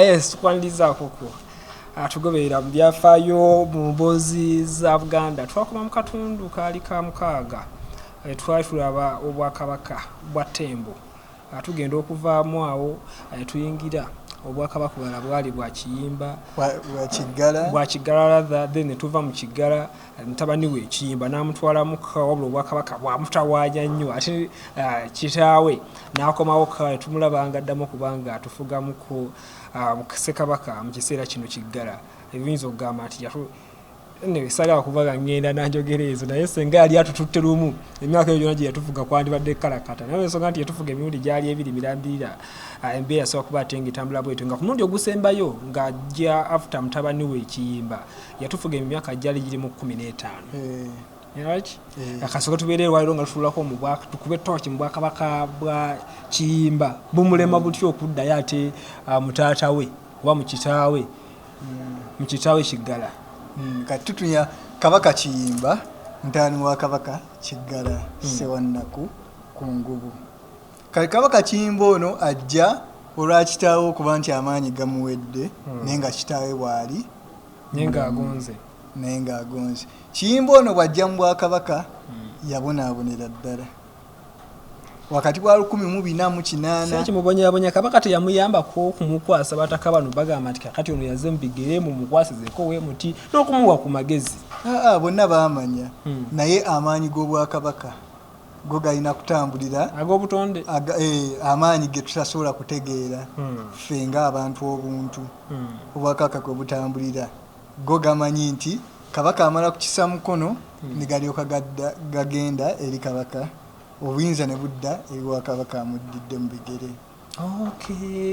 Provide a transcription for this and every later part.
Yes, kwandiza koko. Tugoberera mu byafaayo mu mboozi za Buganda. Twakoma mu katundu kaali ka mukaaga. Twali tulaba obwakabaka bwa Tembo. Tugenda okuvaamu awo tuyingira obwakabaka bwala bwali bwa kiyimba bwa kigala then tuva mu kigala mutabani we kiyimba n'amutwala mu wabula obwakabaka bwamutawaanya nnyo ate kitaawe n'akomawo kale tumulabanga addamu kubanga atufugamuko Ssekabaka mu kiseera kino kiggala ebiyinza okugamba nti nesala okuvaga ngenda nanjogereezo naye senga yali atututte lumu emyaka eyo gyonna gye yatufuga kwandibadde kalakata naye ensonga nti yatufuga emirundi gyali ebiri mirambirira embeera yasobola kuba ate ng'etambula bwetyo nga ku mulundi ogusembayo ng'ajja after mutabani we kiyimba yatufuga emyaka gyali giri mu 15 akasooka tubeera erwaliro nga tutuulako tukube tooki mu bwakabaka bwa kiyimba bumulema butyo okuddayo ate mutaata we oba mu kitaawe kiggala katutunya kabaka kiyimba ntani wa kabaka kiggala sewannaku ku ngubu kale kabaka kiyimba ono ajja olwa kitaawe okuba nti amaanyi gamuwedde naye nga kitaawe bwali naye ng'agonze kiyimba ono bw'ajja mu bwakabaka yabonaabonera ddala wakati wa 1408 kimubonyabonya kabaka teyamuyambako kumukwasa bataka bano bagamba nti kakati ono yazze mu bigere mu mukwasizeko we muti n'okumuwa ku magezi bonna baamanya naye amaanyi g'obwakabaka go galina kutambulira ag'obutonde amaanyi ge tutasobola kutegeera ffe ng'abantu obuntu obwakabaka kwe butambulira go gamanyi nti kabaka amala kukisa mukono ne galyoka gagenda eri kabaka obuyinza ne budda ewa kabaka amuddidde mu bigere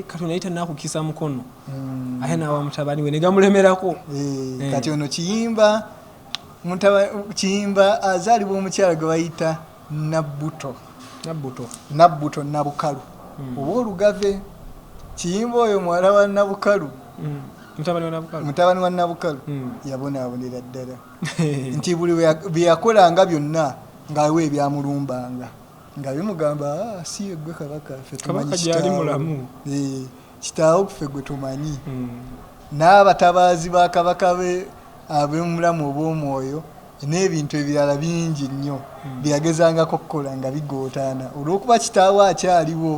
kati onayita nakukisa mukono ate nawa mutabani we ne gamulemerako kati ono kiyimba azaalibwa omukyala gwe bayita nabbuto nabukalu oba olugave kiyimba oyo muwala wa nabukalu mutabani wa nabukalu yabonaabonera ddala nti buli bye yakolanga byonna ngaliwo ebyamulumbanga nga bimugamba si gwe kabaka ffe tumanyi kitaawo ffe gwe tumanyi n'abatabaazi ba kabaka be ab'omulamu obw'omwoyo n'ebintu ebirala bingi nnyo byagezangako kukola nga bigootaana olw'okuba kitaawe akyaliwo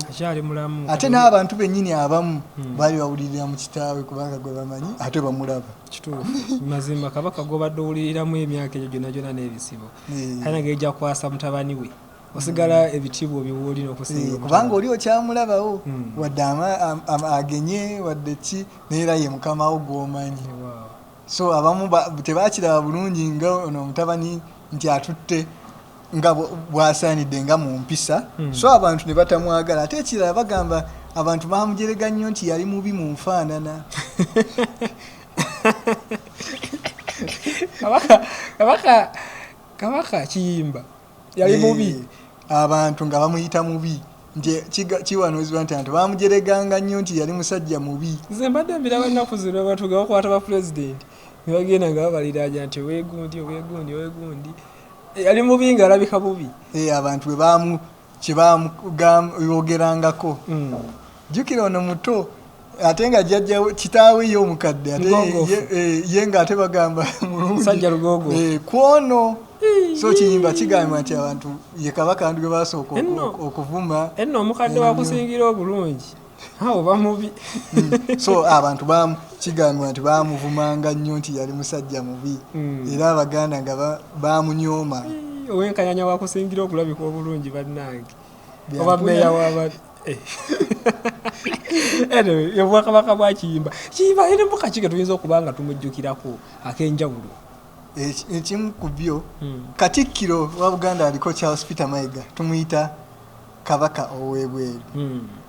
ate n'abantu bennyini abamu baali bawulirira mu kitaawe kubanga gwe bamanyi ate bamulaba mazima kabaka gobadde owuliriramu emyaka egyo gyonna gyonna n'ebisibo alina ng'ejja kwasa mutabani we osigala ebitiibwa obiwulira okusinga kubanga oli okyamulabawo wadde agenye wadde ki neera ye mukamawo gw'omanyi so abamu tebakiraba bulungi nga ono omutabani nti atutte nga bwasaanidde nga mu mpisa so abantu ne batamwagala ate ekirala bagamba abantu bamujerega nnyo nti yali mubi mu nfaanana kabaka kiyimba yali mubi abantu nga bamuyita mubi nti kiwanuzibwa nti abantu bamujereganga nnyo nti yali musajja mubi nze mbadde mbiraba ennaku zino abantu nga bakwata ba pulezidenti ne bagenda nga babaliraja nti weegundi yali mubi ng'alabika bubi abantu kyebamuyogerangako jjukira ono muto ate nga jjajja kitaawe ye omukadde ate ye ng'ate bagamba musajja lugogo kwono so kiyimba kigamba nti abantu ye kabaka ndigwe basooka okuvuma enno omukadde wakusingira obulungi oba mubi so abantu kigambibwa nti bamuvumanga nnyo nti yali musajja mubi era abaganda nga bamunyooma owenkanyanya wakusingira okulabika obulungi bannange oba mmeeya waba obwakabaka bwa kiyimba ene mbuka ki ge tuyinza okuba nga tumujjukirako ak'enjawulo ekimu ku byo katikkiro wa Buganda aliko Charles Peter Mayiga tumuyita kabaka ow'ebweru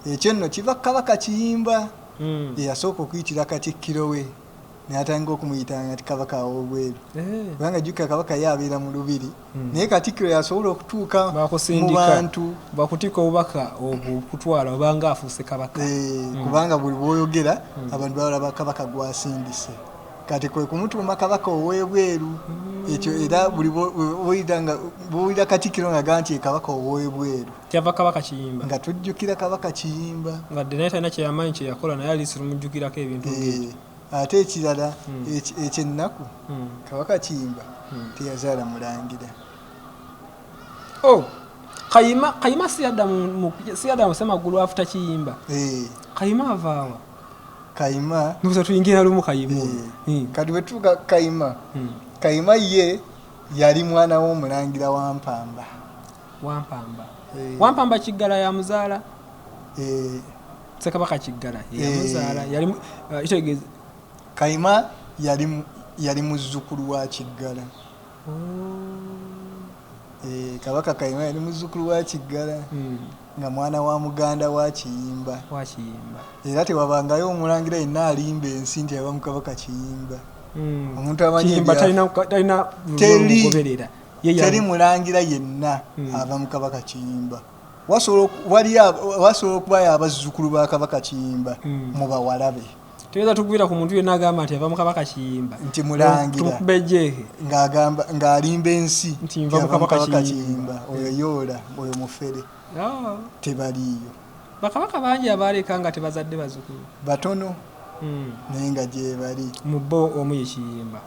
ekyo nno kiva kabaka kiyimba yasooka okuyitira katikkiro we n'atandika okumuyitanga nti kabaka ow'ebweru kubanga jjukira kabaka ye abeera mu lubiri naye katikkiro yasobola okutuuka mu bantu bakutika obubaka okutwala obanga afuuse kabaka kubanga buli bw'oyogera abantu balaba kabaka gwasindise kati kwe kumutuuma kabaka ow'ebweru ekyo era buli bw'owulira Katikkiro ng'agamba nti kabaka ow'ebweru kyava kabaka kiyimba nga tujjukira kabaka kiyimba ngadde naye talina kyeyamanyi kyeyakola naye aliisi tumujjukirako ebintu ate ekirala ekyennaku kabaka kiyimba teyazaala mulangira. Kayima siyadda mu Ssemagulu afuta kiyimba. Kayima avaawa? Kayima nukuza tuyingira lumu Kayima kati bwe tuuka Kayima ye yali mwana w'omulangira Wampamba. Wampamba Kiggala ya muzaala? Ssekabaka Kiggala yamuzaala yali itegeeza Kayima yali muzzukulu wa Kiggala. Kabaka Kayima yali muzzukulu wa Kiggala nga mwana wa muganda wa Kiyimba. Era tewabangayo omulangira yenna alimba ensi nti aba mu kabaka Kiyimba. Omuntu amanyi teri mulangira yenna ava mu kabaka Kiyimba. Wasobola okubayo abazzukulu ba kabaka Kiyimba mu bawalabe. Tuyinza tukubira ku muntu yenna agamba nti ava mu kabaka Kiyimba nti mulangira tumukube ejjeeke ng'alimba ensi nti nva mu kabaka Kiyimba. Oyo yoola oyo mufere tebaliiyo. Bakabaka bangi abaaleka nga tebazadde bazzukulu batono naye nga gye bali. Mu bo omu ye Kiyimba.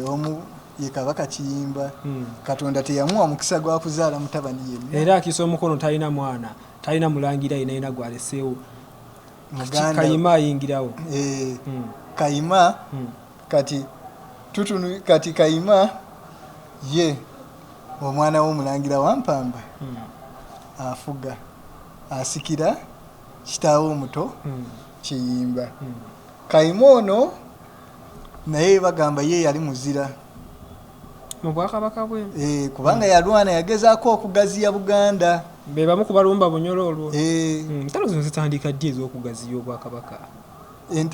Omu ye kabaka Kiyimba. Katonda teyamuwa mukisa gwa kuzaala mutabani yenna. Era akisa omukono talina mwana talina mulangira yenna gwaleseewo. Kayima ayingirawo. Kayima kati Kayima ye omwana w'omulangira Wampamba afuga asikira kitaawe omuto Kiyimba. Kayima ono naye bagamba ye yali muzira mu Bwakabaka bwe kubanga yalwana yagezaako okugaziya Buganda. Be bamu ku balumba Bunyoro olwo. Ntalo zino zitandika ddi ez'okugaziya Obwakabaka?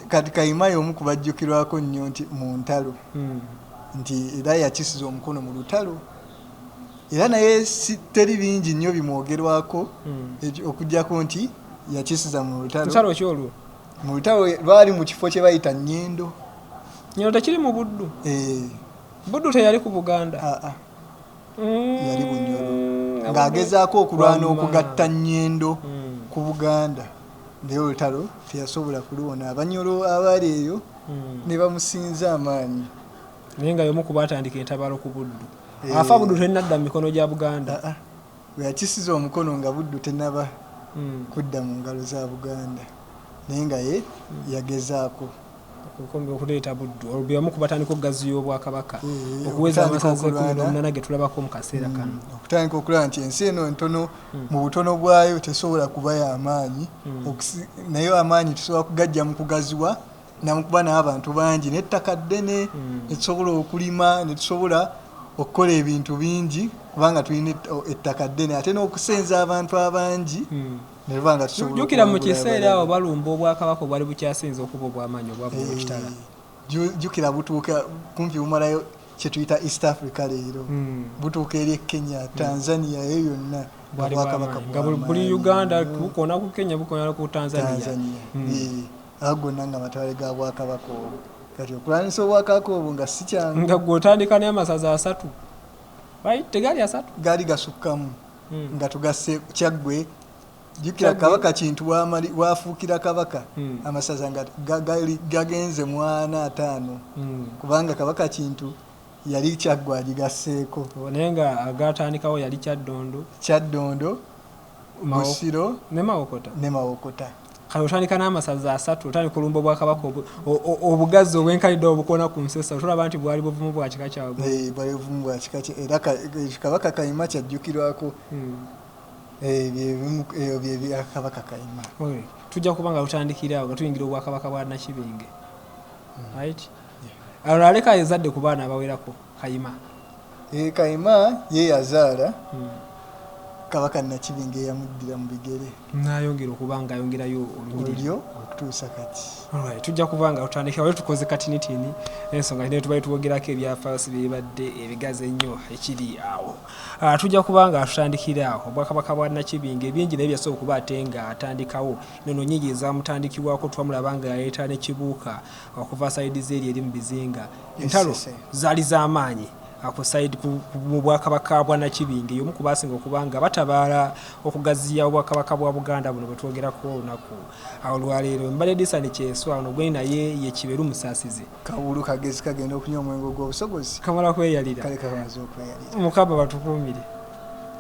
Kati Kayima y'omu ku bajjukirwako nnyo nti mu ntalo nti era yakisiza omukono mu lutalo. Era naye teri bingi nnyo bimwogerwako okuggyako nti yakisiza mu lutalo. Lutalo ki olwo? Mu lutalo lwali mu kifo kye bayita Nnyendo. Nnyendo tekiri mu Buddu? Buddu teyali ku Buganda? Yali Bunyoro ng'agezaako okulwana okugatta Nnyendo ku Buganda. Naye olutalo teyasobola kulwona. Abanyoro abaali eyo ne bamusinza amaanyi. Naye nga y'omu ku baatandika entabaalo ku Buddu. Afa Buddu tennadda mu mikono gya Buganda. Bwe yakisiza omukono nga Buddu tennaba kudda mu ngalo za Buganda. Naye nga ye yagezaako okuleeta Buddu. Olwo bwe bamu ku batandika okugaziya Obwakabaka okuweza amasaza 18 ge tulabako mu kaseera kano. Okutandika okulaba nti ensi eno ntono mu butono bwayo tesobola kuba y'amaanyi. Naye amaanyi tusobola kugajja mu kugaziwa namukuba n'abantu bangi n'ettaka ddene ne tusobola okulima ne tusobola okukola ebintu bingi kubanga tulina ettaka ddene ate n'okusenza abantu abangi. Jjukira mu kiseera awo balumba Obwakabaka obwali bukyasinza okuba obw'amaanyi obwava Kitala. Jjukira butuuka kumpi bumalayo kye tuyita East Africa leero. Butuuka eri Kenya, Tanzania eyo yonna Obwakabaka nga buli Uganda bukona ku Kenya bukona ku Tanzania. Ago gonna nga matwale ga Bwakabaka obwo. Kati okulwanyisa Obwakabaka obwo nga si kyangu. Nga gw'otandika n'amasaza 3. Tegaali 3? Gaali gasukkamu nga tugasse Kyaggwe. Jjukira Kabaka Kintu waafuukira Kabaka amasaza nga gagenze mu 45 kubanga Kabaka Kintu yali Kyaggwe agigasseeko. Naye nga agatandikawo yali Kyaddondo, Busiro ne Mawokota. Kale otandika n'amasaza 3 otandika olumba Obwakabaka obugazi obwenkalidde obukona ku Nsesa otulaba nti bwali buvumu bwa kika kyabwe. Bwali buvumu bwa kika kye era Kabaka Kayima kyajjukirwako. Bye Kabaka Kayima. Tujja kuba nga tutandikira awo nga tuyingira Obwakabaka bwa Nakibinge. Right? Alwo aleka ezadde ku baana abawerako Kayima. Kayima ye yazaala Kabaka Nakibinge yamuddira mu bigere nayongera okubanga ayongerayo olunyiriri okutuusa kati. Alright, tujja kubanga otandika wali tukoze katinitini ensonga ne tubali tuwogerako ebyafaayo bibadde ebigazi ennyo ekiri awo. Tujja kubanga tutandikira awo Obwakabaka bwa Nakibinge bingi naye byasobola okuba ate nga atandikawo nono nyingi ezamutandikibwako twamulaba nga yaleeta ne kibuuka okuva sayidi zeeri eri mu bizinga. Entalo zaali z'amaanyi ku side mu Bwakabaka bwa Nakibinge y'omu ku baasinga okubanga batabaala okugaziya Obwakabaka bwa Buganda buno bwe twogerako olunaku olwaleero. Mbale Disani Kyeswa ono gwe naye ye Kiberu Musaasizi Kawulu kagezi kagenda okunywa omwenge gw'obusogozi kamala kweyalira kale kamaze okweyalira Mukama batukuumire.